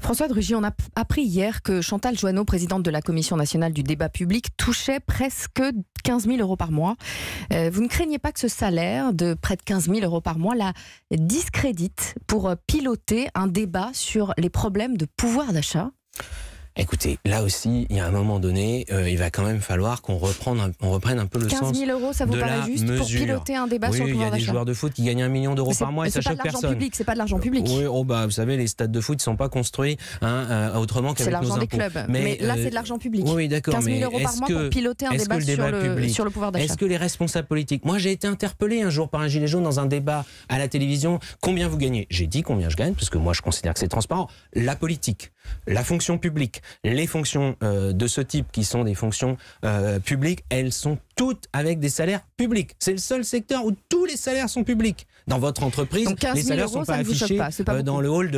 François de Rugy, on a appris hier que Chantal Joanneau, présidente de la Commission nationale du débat public, touchait presque 15 000 euros par mois. Vous ne craignez pas que ce salaire de près de 15 000 euros par mois la discrédite pour piloter un débat sur les problèmes de pouvoir d'achat ? Écoutez, là aussi, il y a un moment donné, il va quand même falloir qu'on reprenne un peu le sens 15 000 euros, ça vous paraît juste pour piloter un débat sur le pouvoir d'achat ? Oui, il y a des joueurs de foot qui gagnent 1 million d'euros par mois et ça choque personne. C'est pas de l'argent public. Oui, vous savez, les stades de foot ne sont pas construits autrement qu'avec nos impôts. C'est l'argent des clubs. Mais là, c'est de l'argent public. Oui, d'accord. 15 000 euros par mois pour piloter un débat sur le pouvoir d'achat. Est-ce que les responsables politiques... Moi, j'ai été interpellé un jour par un gilet jaune dans un débat à la télévision. Combien vous gagnez ? J'ai dit combien je gagne, parce que moi, je considère que c'est transparent. La politique, la fonction publique, les fonctions de ce type qui sont des fonctions publiques, elles sont toutes avec des salaires publics. C'est le seul secteur où tous les salaires sont publics. Dans votre entreprise, les salaires ne sont pas affichés dans le hall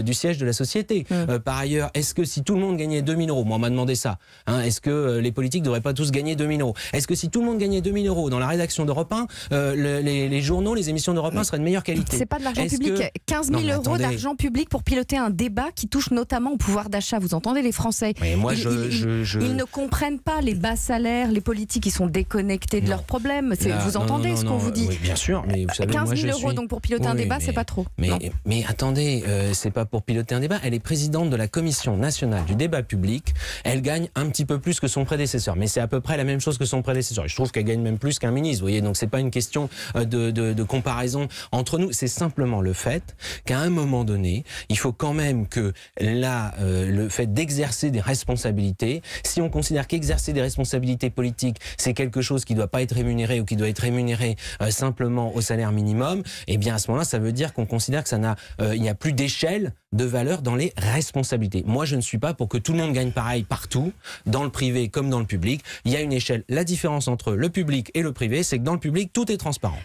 du siège de la société. Par ailleurs, est-ce que si tout le monde gagnait 2 000 euros, moi on m'a demandé ça, est-ce que les politiques ne devraient pas tous gagner 2 000 euros ? Est-ce que si tout le monde gagnait 2 000 euros dans la rédaction d'Europe 1, les journaux, les émissions d'Europe 1 seraient de meilleure qualité ? C'est pas de l'argent public. 15 000 euros d'argent public pour piloter un débat qui touche notamment au pouvoir d'achat. Vous entendez les Français ? Mais moi, ils ne comprennent pas les bas salaires, les politiques qui sont déconnectés de leurs problèmes. Vous entendez ce qu'on vous dit ? Oui, bien sûr, mais vous savez, 15 000 euros donc pour piloter un débat, c'est pas trop. Mais attendez, c'est pas pour piloter un débat. Elle est présidente de la Commission nationale du débat public. Elle gagne un petit peu plus que son prédécesseur, mais c'est à peu près la même chose que son prédécesseur. Je trouve qu'elle gagne même plus qu'un ministre. Vous voyez, donc c'est pas une question de comparaison entre nous. C'est simplement le fait qu'à un moment donné, il faut quand même que le fait d'exercer des responsabilités, si on considère qu'exercer des responsabilités politiques, c'est quelque chose qui ne doit pas être rémunéré ou qui doit être rémunéré simplement au salaire minimum, eh bien à ce moment-là, ça veut dire qu'on considère que il n'y a plus d'échelle de valeur dans les responsabilités. Moi, je ne suis pas pour que tout le monde gagne pareil partout, dans le privé comme dans le public. Il y a une échelle. La différence entre le public et le privé, c'est que dans le public, tout est transparent.